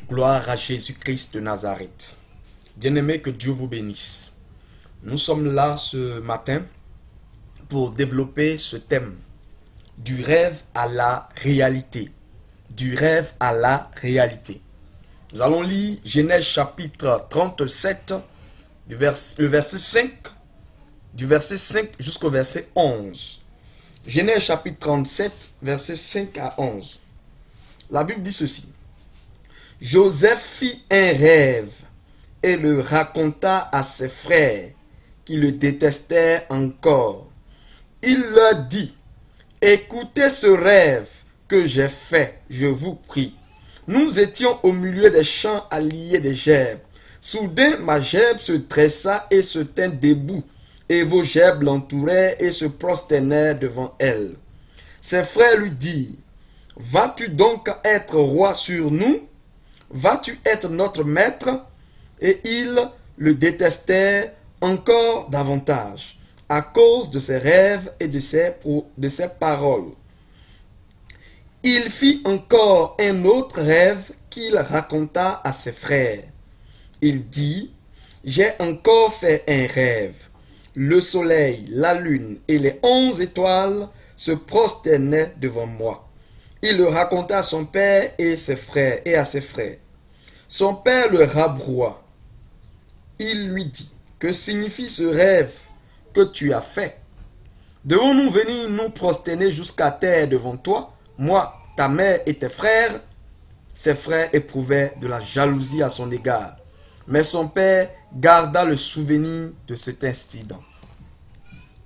Gloire à Jésus-Christ de Nazareth. Bien-aimés, que Dieu vous bénisse. Nous sommes là ce matin pour développer ce thème du rêve à la réalité. Du rêve à la réalité. Nous allons lire Genèse chapitre 37, du verset 5 jusqu'au verset 11. Genèse chapitre 37, verset 5 à 11. La Bible dit ceci. Joseph fit un rêve et le raconta à ses frères qui le détestaient encore. Il leur dit, écoutez ce rêve que j'ai fait, je vous prie. Nous étions au milieu des champs à lier des gerbes. Soudain, ma gerbe se dressa et se tint debout, et vos gerbes l'entouraient et se prosternèrent devant elle. Ses frères lui dirent, vas-tu donc être roi sur nous? Vas-tu être notre maître? Et ils le détestaient encore davantage, à cause de ses rêves et de ses paroles. Il fit encore un autre rêve qu'il raconta à ses frères. Il dit, j'ai encore fait un rêve. Le soleil, la lune et les 11 étoiles se prosternaient devant moi. Il le raconta à son père et à ses frères. Son père le rabroua. Il lui dit, que signifie ce rêve que tu as fait? Devons-nous venir nous prosterner jusqu'à terre devant toi, moi, ta mère et tes frères? Ses frères éprouvaient de la jalousie à son égard. Mais son père garda le souvenir de cet incident.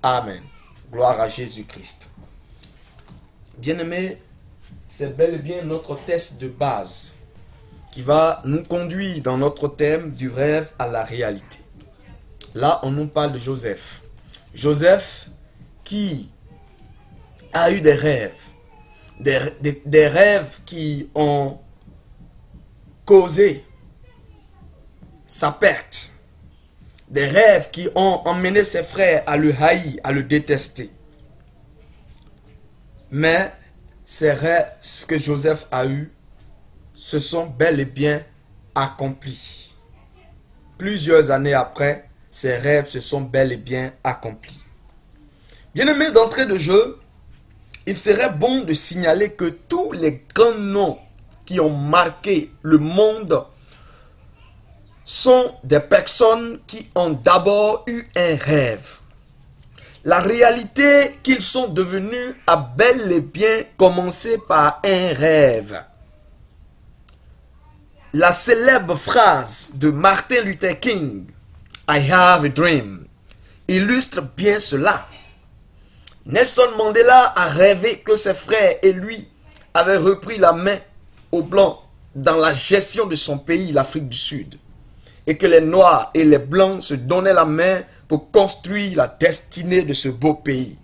Amen. Gloire à Jésus-Christ. Bien-aimés, c'est bel et bien notre test de base qui va nous conduire dans notre thème du rêve à la réalité. Là, on nous parle de Joseph. Joseph qui a eu des rêves. Des rêves qui ont causé sa perte. Des rêves qui ont emmené ses frères à le haïr, à le détester. Mais ces rêves que Joseph a eus se sont bel et bien accomplis. Plusieurs années après, ces rêves se sont bel et bien accomplis. Bien-aimés, d'entrée de jeu, il serait bon de signaler que tous les grands noms qui ont marqué le monde sont des personnes qui ont d'abord eu un rêve. La réalité qu'ils sont devenus a bel et bien commencé par un rêve. La célèbre phrase de Martin Luther King, I have a dream, illustre bien cela. Nelson Mandela a rêvé que ses frères et lui avaient repris la main aux Blancs dans la gestion de son pays, l'Afrique du Sud, et que les Noirs et les Blancs se donnaient la main pour construire la destinée de ce beau pays.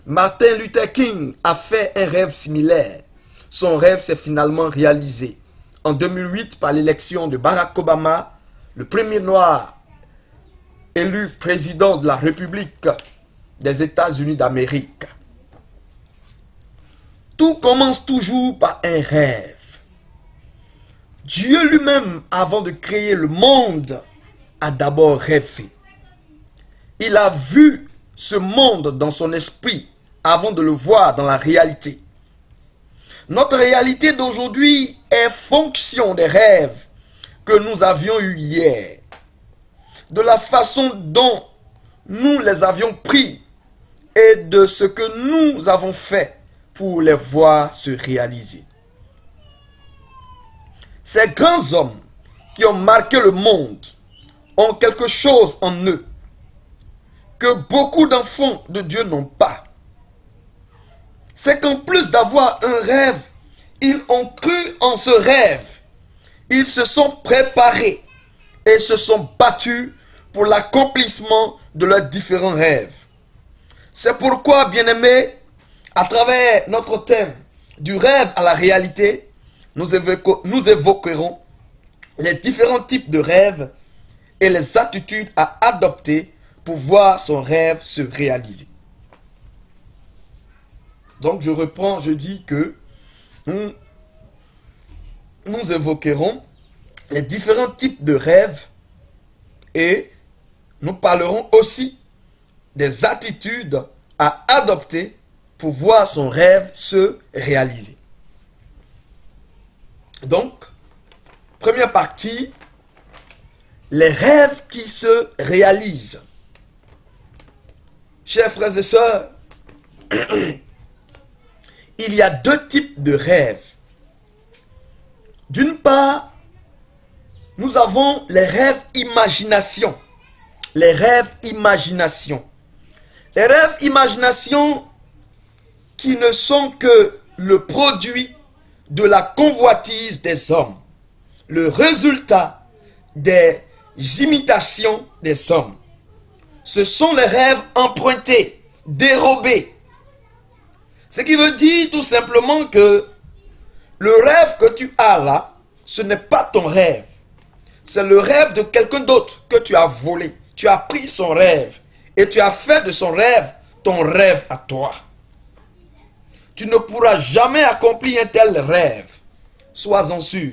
Martin Luther King a fait un rêve similaire. Son rêve s'est finalement réalisé en 2008 par l'élection de Barack Obama, le premier noir élu président de la République des États-Unis d'Amérique. Tout commence toujours par un rêve. Dieu lui-même, avant de créer le monde, a d'abord rêvé. Il a vu ce monde dans son esprit avant de le voir dans la réalité. Notre réalité d'aujourd'hui est fonction des rêves que nous avions eus hier, de la façon dont nous les avions pris et de ce que nous avons fait pour les voir se réaliser. Ces grands hommes qui ont marqué le monde ont quelque chose en eux que beaucoup d'enfants de Dieu n'ont pas. C'est qu'en plus d'avoir un rêve, ils ont cru en ce rêve. Ils se sont préparés et se sont battus pour l'accomplissement de leurs différents rêves. C'est pourquoi, bien-aimés, à travers notre thème du rêve à la réalité, nous évoquerons les différents types de rêves et les attitudes à adopter pour voir son rêve se réaliser. Donc je reprends, je dis que nous nous évoquerons les différents types de rêves et nous parlerons aussi des attitudes à adopter pour voir son rêve se réaliser. Donc, première partie, les rêves qui se réalisent. Chers frères et sœurs, il y a deux types de rêves. D'une part, nous avons les rêves imagination. Les rêves imagination. Les rêves imagination qui ne sont que le produit de la convoitise des hommes. Le résultat des imitations des hommes. Ce sont les rêves empruntés, dérobés. Ce qui veut dire tout simplement que le rêve que tu as là, ce n'est pas ton rêve. C'est le rêve de quelqu'un d'autre que tu as volé. Tu as pris son rêve et tu as fait de son rêve ton rêve à toi. Tu ne pourras jamais accomplir un tel rêve. Sois-en sûr.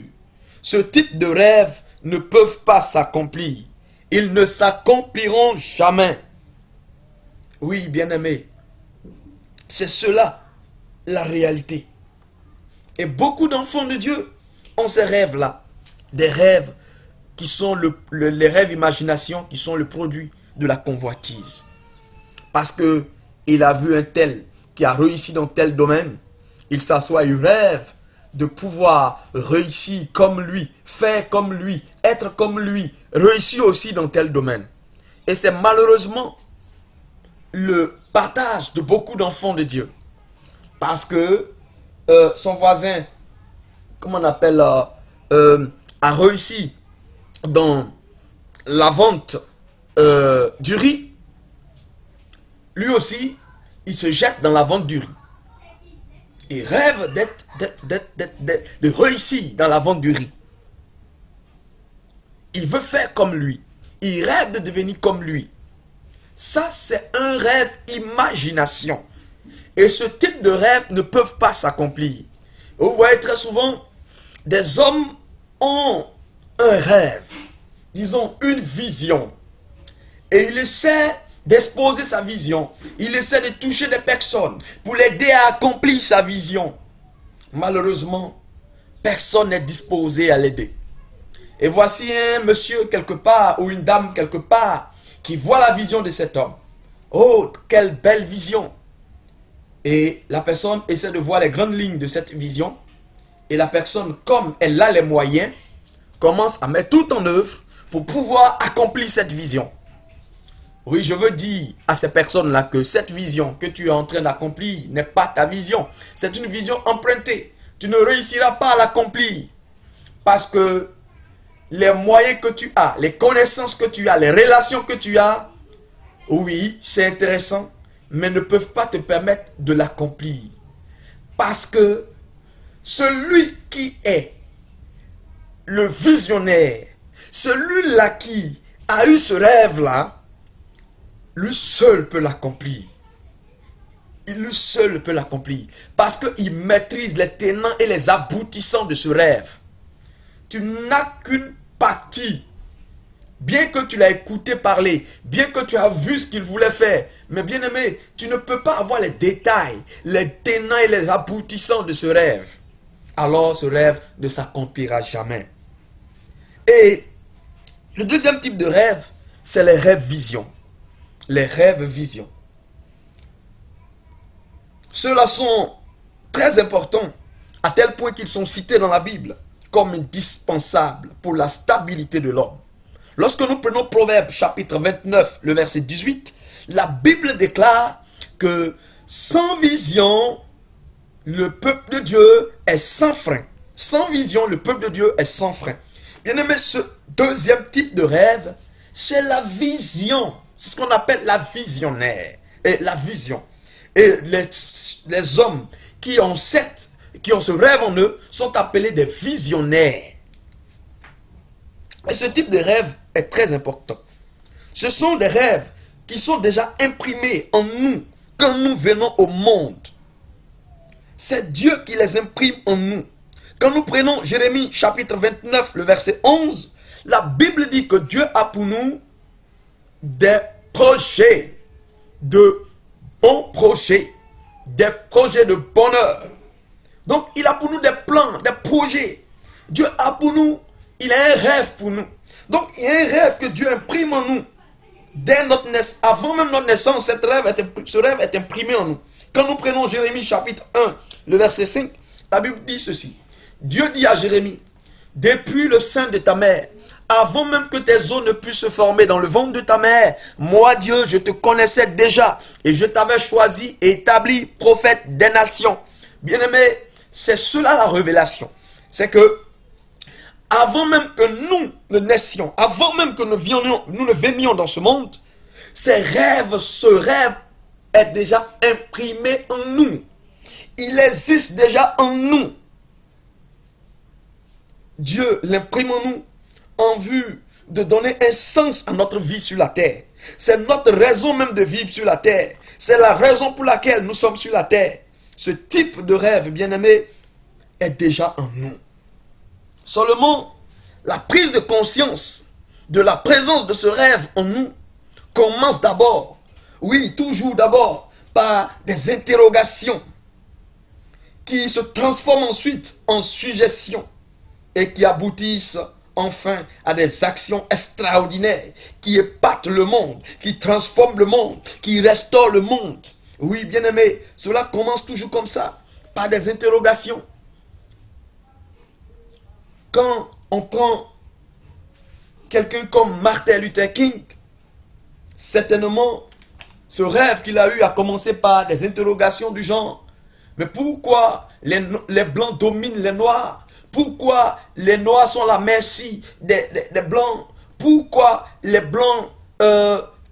Ce type de rêve ne peuvent pas s'accomplir. Ils ne s'accompliront jamais. Oui, bien-aimé, c'est cela la réalité. Et beaucoup d'enfants de Dieu ont ces rêves-là. Des rêves qui sont les rêves imagination qui sont le produit de la convoitise. Parce que il a vu un tel qui a réussi dans tel domaine. Il s'assoit et rêve de pouvoir réussir comme lui, faire comme lui, être comme lui, réussir aussi dans tel domaine. Et c'est malheureusement le partage de beaucoup d'enfants de Dieu. Parce que son voisin, comment on appelle, a réussi dans la vente du riz. Lui aussi, il se jette dans la vente du riz. Il rêve de réussir dans la vente du riz. Il veut faire comme lui. Il rêve de devenir comme lui. Ça, c'est un rêve imagination. Et ce type de rêve ne peuvent pas s'accomplir. Vous voyez très souvent, des hommes ont un rêve, disons une vision. Et il essaie d'exposer sa vision. Il essaie de toucher des personnes pour l'aider à accomplir sa vision. Malheureusement, personne n'est disposé à l'aider. Et voici un monsieur quelque part ou une dame quelque part qui voit la vision de cet homme. Oh, quelle belle vision! Et la personne essaie de voir les grandes lignes de cette vision. Et la personne, comme elle a les moyens, commence à mettre tout en œuvre pour pouvoir accomplir cette vision. Oui, je veux dire à ces personnes-là que cette vision que tu es en train d'accomplir n'est pas ta vision. C'est une vision empruntée. Tu ne réussiras pas à l'accomplir. Parce que les moyens que tu as, les connaissances que tu as, les relations que tu as, oui, c'est intéressant, mais ne peuvent pas te permettre de l'accomplir. Parce que celui qui est le visionnaire, celui-là qui a eu ce rêve-là, lui seul peut l'accomplir. Lui seul peut l'accomplir. Parce qu'il maîtrise les tenants et les aboutissants de ce rêve. Tu n'as qu'une partie. Bien que tu l'as écouté parler, bien que tu as vu ce qu'il voulait faire, mais bien aimé, tu ne peux pas avoir les détails, les tenants et les aboutissants de ce rêve. Alors ce rêve ne s'accomplira jamais. Et le deuxième type de rêve, c'est les rêves visions. Les rêves visions. Ceux-là sont très importants, à tel point qu'ils sont cités dans la Bible comme indispensables pour la stabilité de l'homme. Lorsque nous prenons Proverbe chapitre 29, le verset 18, la Bible déclare que sans vision, le peuple de Dieu est sans frein. Sans vision, le peuple de Dieu est sans frein. Bien aimé, ce deuxième type de rêve, c'est la vision. C'est ce qu'on appelle la visionnaire. Et la vision. Et les hommes qui ont ce rêve en eux sont appelés des visionnaires. Et ce type de rêve est très important. Ce sont des rêves qui sont déjà imprimés en nous quand nous venons au monde. C'est Dieu qui les imprime en nous. Quand nous prenons Jérémie chapitre 29, le verset 11, la Bible dit que Dieu a pour nous des projets, de bons projets, des projets de bonheur. Donc il a pour nous des plans, des projets. Dieu a pour nous, il a un rêve pour nous. Donc il y a un rêve que Dieu imprime en nous. Dès notre naissance, avant même notre naissance, ce rêve est imprimé en nous. Quand nous prenons Jérémie chapitre 1, le verset 5, la Bible dit ceci. Dieu dit à Jérémie, depuis le sein de ta mère, avant même que tes os ne puissent se former dans le ventre de ta mère, moi Dieu, je te connaissais déjà et je t'avais choisi et établi prophète des nations. Bien-aimé, c'est cela la révélation. C'est que avant même que nous ne naissions, avant même que nous ne venions dans ce monde, ce rêve est déjà imprimé en nous. Il existe déjà en nous. Dieu l'imprime en nous en vue de donner un sens à notre vie sur la terre. C'est notre raison même de vivre sur la terre. C'est la raison pour laquelle nous sommes sur la terre. Ce type de rêve, bien-aimé, est déjà en nous. Seulement, la prise de conscience de la présence de ce rêve en nous commence d'abord, oui, toujours d'abord, par des interrogations qui se transforment ensuite en suggestions et qui aboutissent enfin à des actions extraordinaires qui épatent le monde, qui transforment le monde, qui restaurent le monde. Oui, bien-aimé, cela commence toujours comme ça, par des interrogations. Quand on prend quelqu'un comme Martin Luther King, certainement, ce rêve qu'il a eu a commencé par des interrogations du genre, mais pourquoi les Blancs dominent les Noirs? Pourquoi les Noirs sont à la merci des Blancs? Pourquoi les Blancs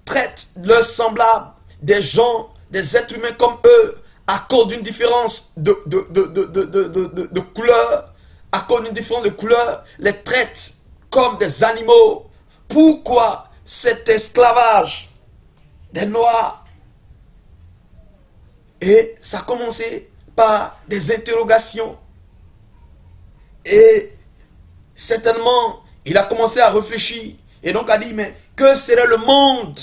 traitent leurs semblables, des gens, des êtres humains comme eux, à cause d'une différence de couleur, à cause d'une différence de couleur, les traitent comme des animaux? Pourquoi cet esclavage des Noirs? Et ça a commencé par des interrogations. Et certainement, il a commencé à réfléchir. Et donc a dit, mais que serait le monde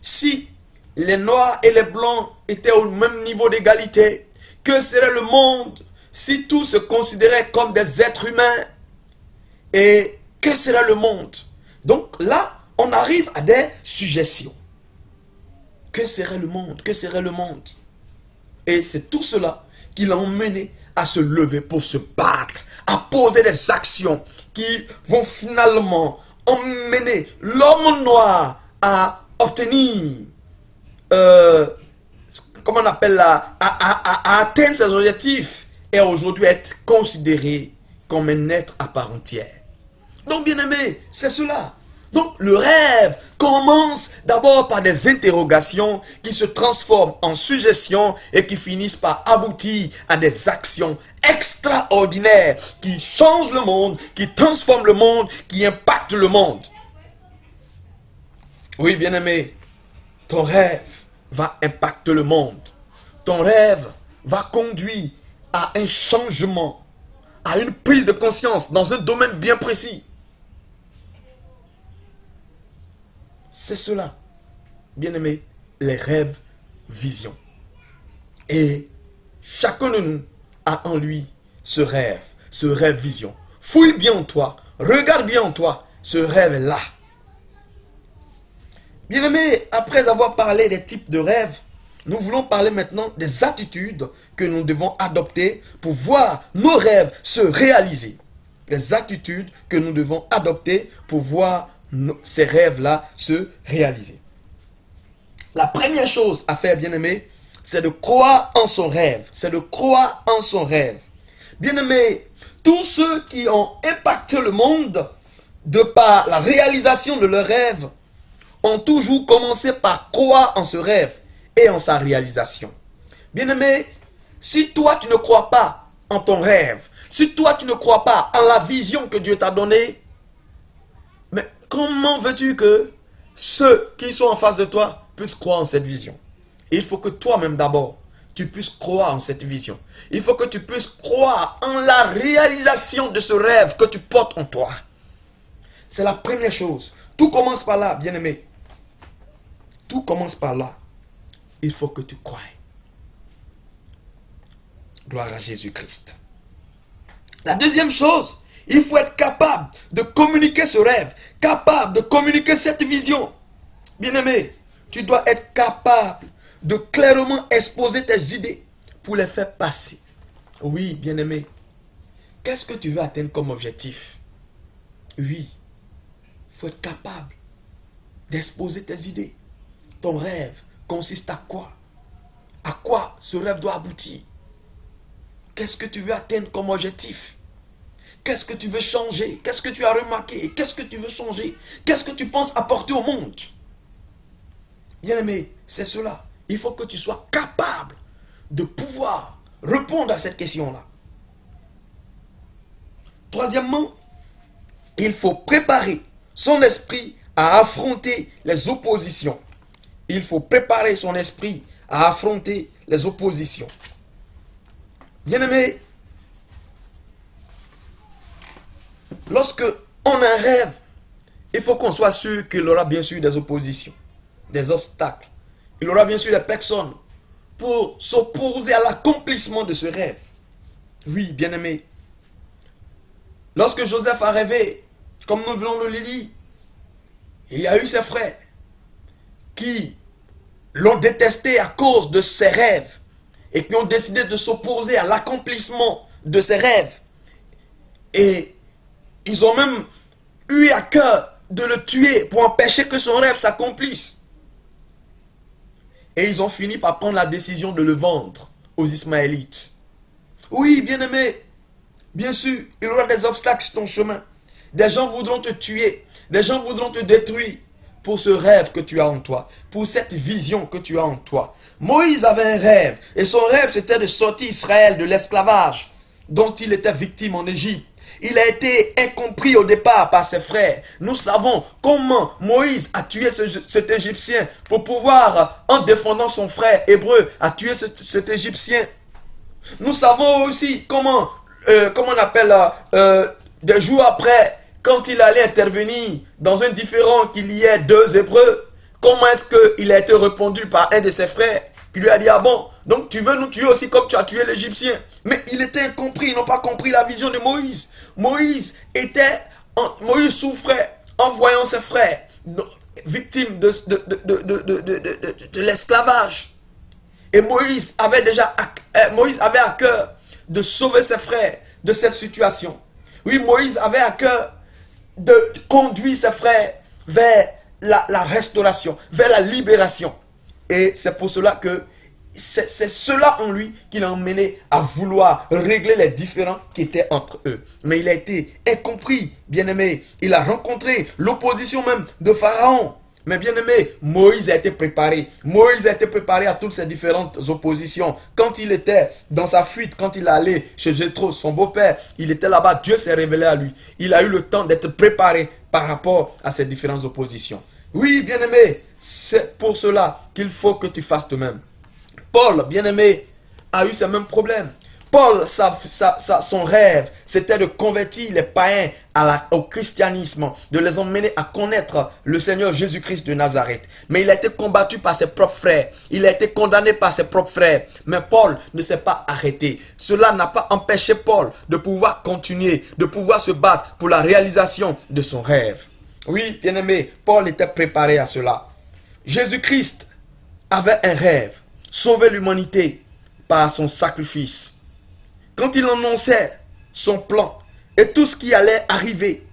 si les Noirs et les Blancs étaient au même niveau d'égalité? Que serait le monde si tous se considéraient comme des êtres humains? Et que serait le monde? Donc là, on arrive à des suggestions. Que serait le monde? Que serait le monde? Et c'est tout cela qui l'a emmené à se lever pour se battre, à poser des actions qui vont finalement emmener l'homme noir à obtenir, comment on appelle là, à atteindre ses objectifs et aujourd'hui être considéré comme un être à part entière. Donc bien aimé, c'est cela. Donc le rêve commence d'abord par des interrogations qui se transforment en suggestions et qui finissent par aboutir à des actions extraordinaires qui changent le monde, qui transforment le monde, qui impactent le monde. Oui, bien-aimé, ton rêve va impacter le monde. Ton rêve va conduire à un changement, à une prise de conscience dans un domaine bien précis. C'est cela, bien-aimé, les rêves, visions. Et chacun de nous a en lui ce rêve, vision. Fouille bien en toi, regarde bien en toi, ce rêve-là. Bien-aimé, après avoir parlé des types de rêves, nous voulons parler maintenant des attitudes que nous devons adopter pour voir nos rêves se réaliser. Les attitudes que nous devons adopter pour voir ces rêves-là se réaliser. La première chose à faire, bien-aimé, c'est de croire en son rêve. C'est de croire en son rêve. Bien-aimé, tous ceux qui ont impacté le monde de par la réalisation de leurs rêves ont toujours commencé par croire en ce rêve et en sa réalisation. Bien-aimé, si toi tu ne crois pas en ton rêve, si toi tu ne crois pas en la vision que Dieu t'a donnée, mais comment veux-tu que ceux qui sont en face de toi puissent croire en cette vision? Et il faut que toi-même d'abord, tu puisses croire en cette vision. Il faut que tu puisses croire en la réalisation de ce rêve que tu portes en toi. C'est la première chose. Tout commence par là, bien-aimé. Tout commence par là. Il faut que tu croies. Gloire à Jésus-Christ. La deuxième chose, il faut être capable de communiquer ce rêve, capable de communiquer cette vision. Bien-aimé, tu dois être capable de clairement exposer tes idées pour les faire passer. Oui, bien-aimé, qu'est-ce que tu veux atteindre comme objectif? Oui, il faut être capable d'exposer tes idées. Ton rêve consiste à quoi? À quoi ce rêve doit aboutir? Qu'est-ce que tu veux atteindre comme objectif? Qu'est-ce que tu veux changer? Qu'est-ce que tu as remarqué? Qu'est-ce que tu veux changer? Qu'est-ce que tu penses apporter au monde? Bien-aimé, c'est cela. Il faut que tu sois capable de pouvoir répondre à cette question-là. Troisièmement, il faut préparer son esprit à affronter les oppositions. Il faut préparer son esprit à affronter les oppositions. Bien-aimé, lorsque on a un rêve, il faut qu'on soit sûr qu'il aura bien sûr des oppositions, des obstacles. Il aura bien sûr des personnes pour s'opposer à l'accomplissement de ce rêve. Oui, bien-aimé. Lorsque Joseph a rêvé, comme nous venons de le lire, il y a eu ses frères qui l'ont détesté à cause de ses rêves et qui ont décidé de s'opposer à l'accomplissement de ses rêves. Et ils ont même eu à cœur de le tuer pour empêcher que son rêve s'accomplisse. Et ils ont fini par prendre la décision de le vendre aux Ismaélites. Oui, bien-aimé, bien sûr, il y aura des obstacles sur ton chemin. Des gens voudront te tuer, des gens voudront te détruire pour ce rêve que tu as en toi, pour cette vision que tu as en toi. Moïse avait un rêve, et son rêve c'était de sortir Israël de l'esclavage dont il était victime en Égypte. Il a été incompris au départ par ses frères. Nous savons comment Moïse a tué cet Égyptien pour pouvoir, en défendant son frère hébreu, a tué cet Égyptien. Nous savons aussi comment on appelle, des jours après, quand il allait intervenir dans un différend qu'il y ait deux Hébreux, comment est-ce qu'il a été répondu par un de ses frères qui lui a dit, ah bon, donc tu veux nous tuer aussi comme tu as tué l'Égyptien? Mais il était incompris, ils n'ont pas compris la vision de Moïse. Moïse souffrait en voyant ses frères victimes de l'esclavage. Et Moïse avait à cœur de sauver ses frères de cette situation. Oui, Moïse avait à cœur de conduire ses frères vers la restauration, vers la libération. Et c'est pour cela que c'est cela en lui qui l'a emmené à vouloir régler les différends qui étaient entre eux. Mais il a été incompris, bien-aimé. Il a rencontré l'opposition même de Pharaon. Mais bien-aimé, Moïse a été préparé. Moïse a été préparé à toutes ces différentes oppositions. Quand il était dans sa fuite, quand il allait chez Jéthro, son beau-père, il était là-bas, Dieu s'est révélé à lui. Il a eu le temps d'être préparé par rapport à ces différentes oppositions. Oui, bien-aimé, c'est pour cela qu'il faut que tu fasses de même. Paul, bien-aimé, a eu ces mêmes problèmes. Paul, son rêve, c'était de convertir les païens au christianisme, de les emmener à connaître le Seigneur Jésus-Christ de Nazareth. Mais il a été combattu par ses propres frères. Il a été condamné par ses propres frères. Mais Paul ne s'est pas arrêté. Cela n'a pas empêché Paul de pouvoir continuer, de pouvoir se battre pour la réalisation de son rêve. Oui, bien-aimé, Paul était préparé à cela. Jésus-Christ avait un rêve, sauver l'humanité par son sacrifice. Quand il annonçait son plan et tout ce qui allait arriver,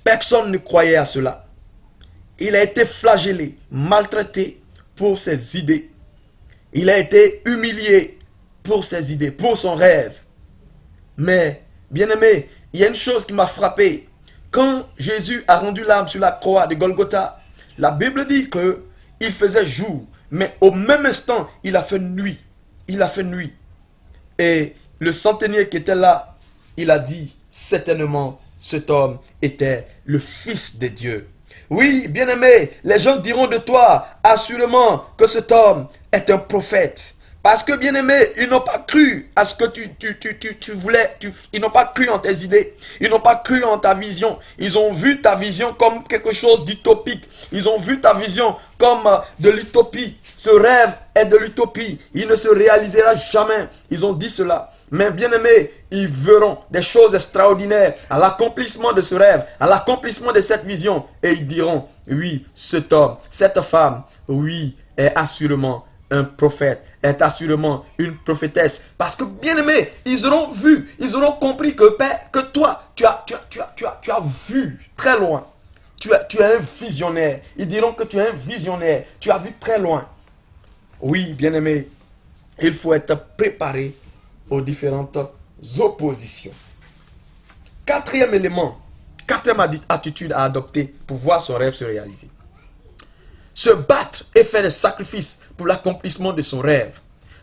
personne ne croyait à cela. Il a été flagellé, maltraité pour ses idées. Il a été humilié pour ses idées, pour son rêve. Mais, bien-aimé, il y a une chose qui m'a frappé. Quand Jésus a rendu l'âme sur la croix de Golgotha, la Bible dit qu'il faisait jour, mais au même instant, il a fait nuit. Il a fait nuit. Et le centenier qui était là, il a dit, certainement, cet homme était le Fils de Dieu. Oui, bien-aimé, les gens diront de toi assurément que cet homme est un prophète. Parce que, bien-aimé, ils n'ont pas cru à ce que tu voulais. Ils n'ont pas cru en tes idées. Ils n'ont pas cru en ta vision. Ils ont vu ta vision comme quelque chose d'utopique. Ils ont vu ta vision comme de l'utopie. Ce rêve est de l'utopie. Il ne se réalisera jamais. Ils ont dit cela. Mais bien-aimés, ils verront des choses extraordinaires à l'accomplissement de ce rêve, à l'accomplissement de cette vision. Et ils diront, oui, cet homme, cette femme, oui, est assurément un prophète, est assurément une prophétesse. Parce que, bien-aimés, ils auront vu, ils auront compris que, Père, que toi, tu as vu très loin. Tu es un visionnaire. Ils diront que tu es un visionnaire. Tu as vu très loin. Oui, bien-aimés, il faut être préparé aux différentes oppositions. Quatrième élément, quatrième attitude à adopter pour voir son rêve se réaliser. Se battre et faire des sacrifices pour l'accomplissement de son rêve.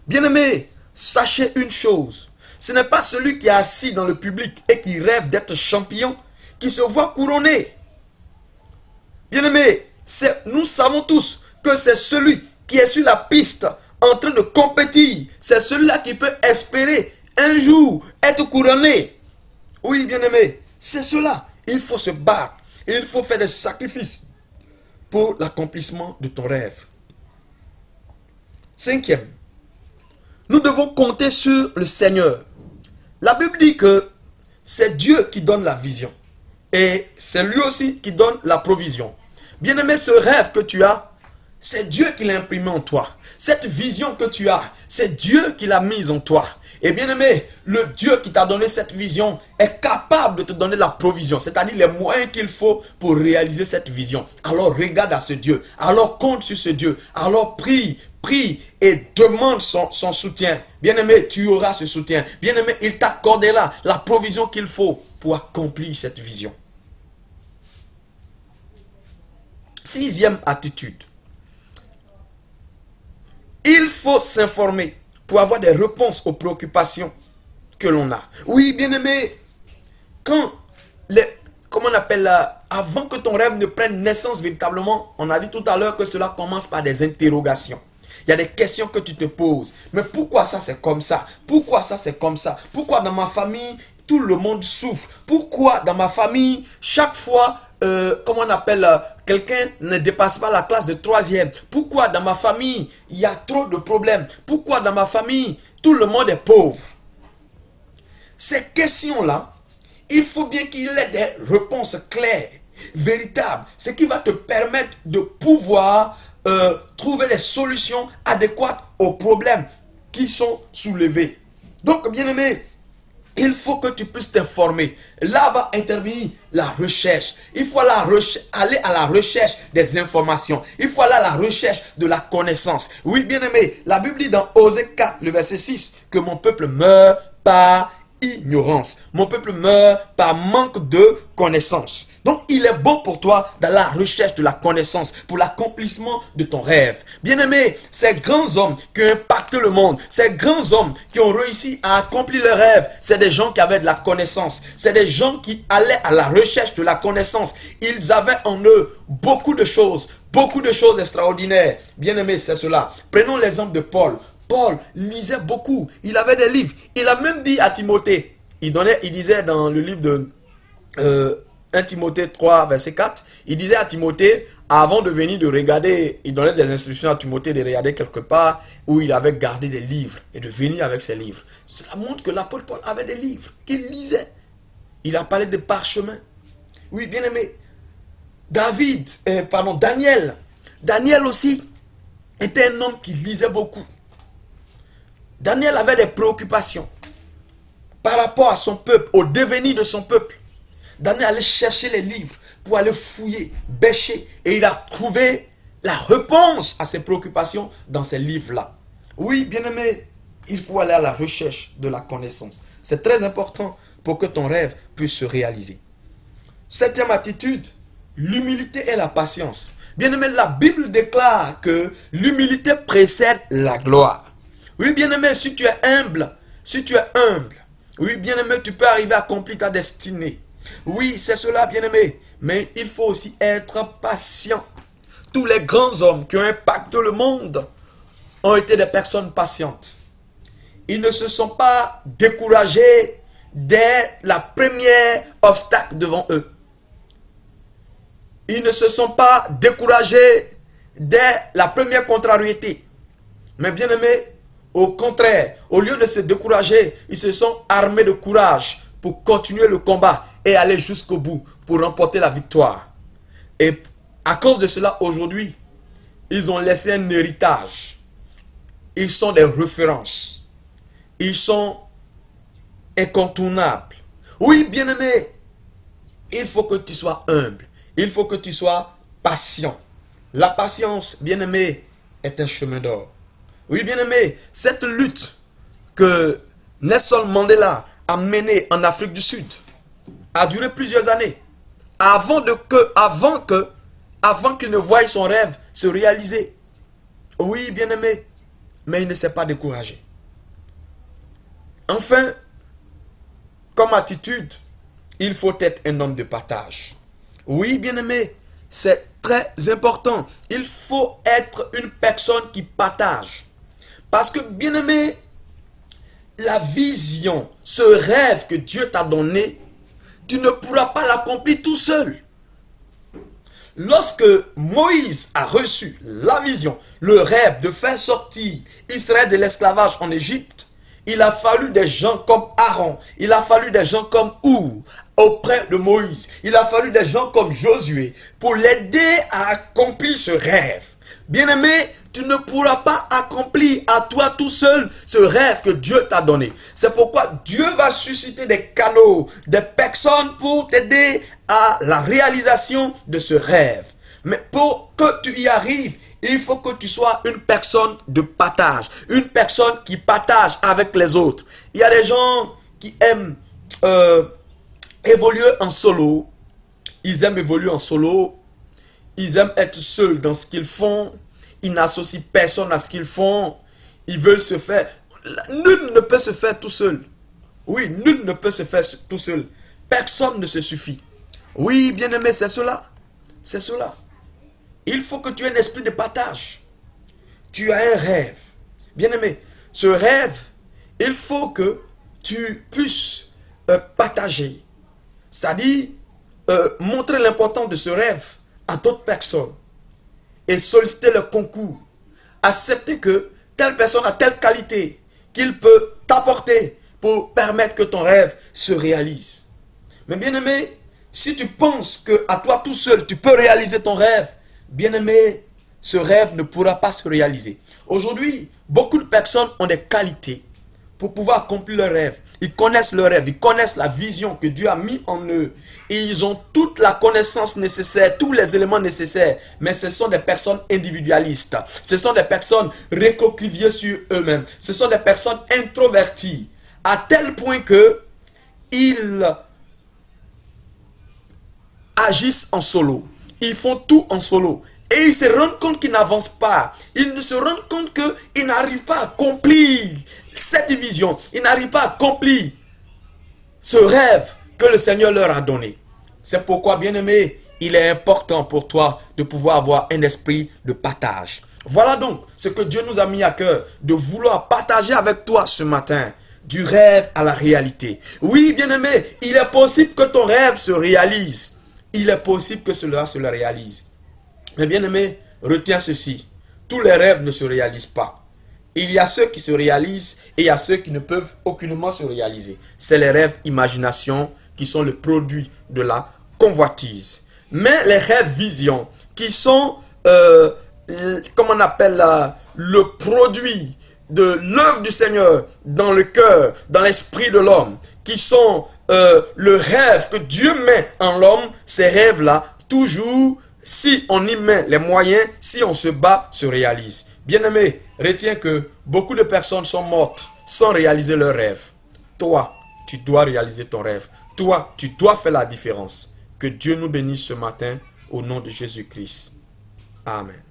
Bien-aimé, sachez une chose. Ce n'est pas celui qui est assis dans le public et qui rêve d'être champion qui se voit couronné. Bien-aimé, nous savons tous que c'est celui qui est sur la piste en train de compétir. C'est celui-là qui peut espérer un jour être couronné. Oui, bien-aimé, c'est cela. Il faut se battre. Il faut faire des sacrifices pour l'accomplissement de ton rêve. Cinquième, nous devons compter sur le Seigneur. La Bible dit que c'est Dieu qui donne la vision. Et c'est lui aussi qui donne la provision. Bien-aimé, ce rêve que tu as, c'est Dieu qui l'a imprimé en toi. Cette vision que tu as, c'est Dieu qui l'a mise en toi. Et bien aimé, le Dieu qui t'a donné cette vision est capable de te donner la provision, c'est-à-dire les moyens qu'il faut pour réaliser cette vision. Alors regarde à ce Dieu, alors compte sur ce Dieu, alors prie et demande son soutien. Bien aimé, tu auras ce soutien. Bien aimé, il t'accordera la provision qu'il faut pour accomplir cette vision. Sixième attitude. Il faut s'informer pour avoir des réponses aux préoccupations que l'on a. Oui, bien-aimé, comment on appelle là, avant que ton rêve ne prenne naissance véritablement, on a dit tout à l'heure que cela commence par des interrogations. Il y a des questions que tu te poses. Mais pourquoi ça c'est comme ça? Pourquoi ça c'est comme ça? Pourquoi dans ma famille, tout le monde souffre? Pourquoi dans ma famille, chaque fois, comment on appelle, quelqu'un ne dépasse pas la classe de 3e? Pourquoi dans ma famille, il y a trop de problèmes? Pourquoi dans ma famille, tout le monde est pauvre? Ces questions-là, il faut bien qu'il y ait des réponses claires, véritables. Ce qui va te permettre de pouvoir trouver des solutions adéquates aux problèmes qui sont soulevés. Donc, bien aimé, il faut que tu puisses t'informer. Là va intervenir la recherche. Il faut aller à la recherche des informations. Il faut aller à la recherche de la connaissance. Oui, bien aimé, la Bible dit dans Osée 4, le verset 6, que mon peuple meurt par ignorance. Mon peuple meurt par manque de connaissance. Donc, il est bon pour toi dans la recherche de la connaissance pour l'accomplissement de ton rêve. Bien-aimé, ces grands hommes qui ont impacté le monde, ces grands hommes qui ont réussi à accomplir leur rêve, c'est des gens qui avaient de la connaissance. C'est des gens qui allaient à la recherche de la connaissance. Ils avaient en eux beaucoup de choses extraordinaires. Bien-aimé, c'est cela. Prenons l'exemple de Paul. Paul lisait beaucoup, il avait des livres. Il a même dit à Timothée, il disait dans le livre de 1 Timothée 3, verset 4, il disait à Timothée, avant de venir de regarder, il donnait des instructions à Timothée de regarder quelque part où il avait gardé des livres et de venir avec ses livres. Cela montre que l'apôtre Paul avait des livres qu'il lisait. Il a parlé de parchemin. Oui, bien aimé. Daniel aussi était un homme qui lisait beaucoup. Daniel avait des préoccupations par rapport à son peuple, au devenir de son peuple. Daniel allait chercher les livres pour aller fouiller, bêcher, et il a trouvé la réponse à ses préoccupations dans ces livres-là. Oui, bien-aimé, il faut aller à la recherche de la connaissance. C'est très important pour que ton rêve puisse se réaliser. Septième attitude, l'humilité et la patience. Bien-aimé, la Bible déclare que l'humilité précède la gloire. Oui, bien-aimé, si tu es humble, oui, bien-aimé, tu peux arriver à accomplir ta destinée. Oui, c'est cela, bien-aimé. Mais il faut aussi être patient. Tous les grands hommes qui ont impacté le monde ont été des personnes patientes. Ils ne se sont pas découragés dès la première obstacle devant eux. Ils ne se sont pas découragés dès la première contrariété. Mais bien aimé, au contraire, au lieu de se décourager, ils se sont armés de courage pour continuer le combat et aller jusqu'au bout pour remporter la victoire. Et à cause de cela, aujourd'hui, ils ont laissé un héritage. Ils sont des références. Ils sont incontournables. Oui, bien-aimé, il faut que tu sois humble. Il faut que tu sois patient. La patience, bien-aimé, est un chemin d'or. Oui, bien-aimé, cette lutte que Nelson Mandela a menée en Afrique du Sud a duré plusieurs années avant qu'il ne voie son rêve se réaliser. Oui, bien-aimé, mais il ne s'est pas découragé. Enfin, comme attitude, il faut être un homme de partage. Oui, bien-aimé, c'est très important. Il faut être une personne qui partage. Parce que, bien-aimé, la vision, ce rêve que Dieu t'a donné, tu ne pourras pas l'accomplir tout seul. Lorsque Moïse a reçu la vision, le rêve de faire sortir Israël de l'esclavage en Égypte, il a fallu des gens comme Aaron, il a fallu des gens comme Our auprès de Moïse, il a fallu des gens comme Josué pour l'aider à accomplir ce rêve. Bien-aimé, tu ne pourras pas accomplir à toi tout seul ce rêve que Dieu t'a donné. C'est pourquoi Dieu va susciter des canaux, des personnes pour t'aider à la réalisation de ce rêve. Mais pour que tu y arrives, il faut que tu sois une personne de partage, une personne qui partage avec les autres. Il y a des gens qui aiment évoluer en solo. Ils aiment évoluer en solo. Ils aiment être seuls dans ce qu'ils font. Ils n'associent personne à ce qu'ils font. Ils veulent se faire. Nul ne peut se faire tout seul. Oui, nul ne peut se faire tout seul. Personne ne se suffit. Oui, bien-aimé, c'est cela. C'est cela. Il faut que tu aies un esprit de partage. Tu as un rêve. Bien-aimé, ce rêve, il faut que tu puisses partager. C'est-à-dire, montrer l'importance de ce rêve à d'autres personnes. Et solliciter le concours. Accepter que telle personne a telle qualité qu'il peut t'apporter pour permettre que ton rêve se réalise. Mais bien-aimé, si tu penses que à toi tout seul, tu peux réaliser ton rêve, bien-aimé, ce rêve ne pourra pas se réaliser. Aujourd'hui, beaucoup de personnes ont des qualités pour pouvoir accomplir leur rêve. Ils connaissent leur rêve, ils connaissent la vision que Dieu a mis en eux. Et ils ont toute la connaissance nécessaire, tous les éléments nécessaires. Mais ce sont des personnes individualistes. Ce sont des personnes recroquevillées sur eux-mêmes. Ce sont des personnes introverties. À tel point que ils agissent en solo. Ils font tout en solo. Et ils se rendent compte qu'ils n'avancent pas. Ils ne se rendent compte qu'ils n'arrivent pas à accomplir cette vision. Ils n'arrivent pas à accomplir ce rêve que le Seigneur leur a donné. C'est pourquoi, bien-aimé, il est important pour toi de pouvoir avoir un esprit de partage. Voilà donc ce que Dieu nous a mis à cœur, de vouloir partager avec toi ce matin. Du rêve à la réalité. Oui, bien-aimé, il est possible que ton rêve se réalise. Il est possible que cela se réalise. Mais bien-aimé, retiens ceci. Tous les rêves ne se réalisent pas. Il y a ceux qui se réalisent et il y a ceux qui ne peuvent aucunement se réaliser. C'est les rêves imagination qui sont le produit de la convoitise. Mais les rêves vision qui sont, comment on appelle, le produit de l'œuvre du Seigneur dans le cœur, dans l'esprit de l'homme, qui sont le rêve que Dieu met en l'homme, ces rêves-là, toujours, si on y met les moyens, si on se bat, se réalisent. Bien-aimé, retiens que beaucoup de personnes sont mortes sans réaliser leur rêve. Toi, tu dois réaliser ton rêve. Toi, tu dois faire la différence. Que Dieu nous bénisse ce matin au nom de Jésus-Christ. Amen.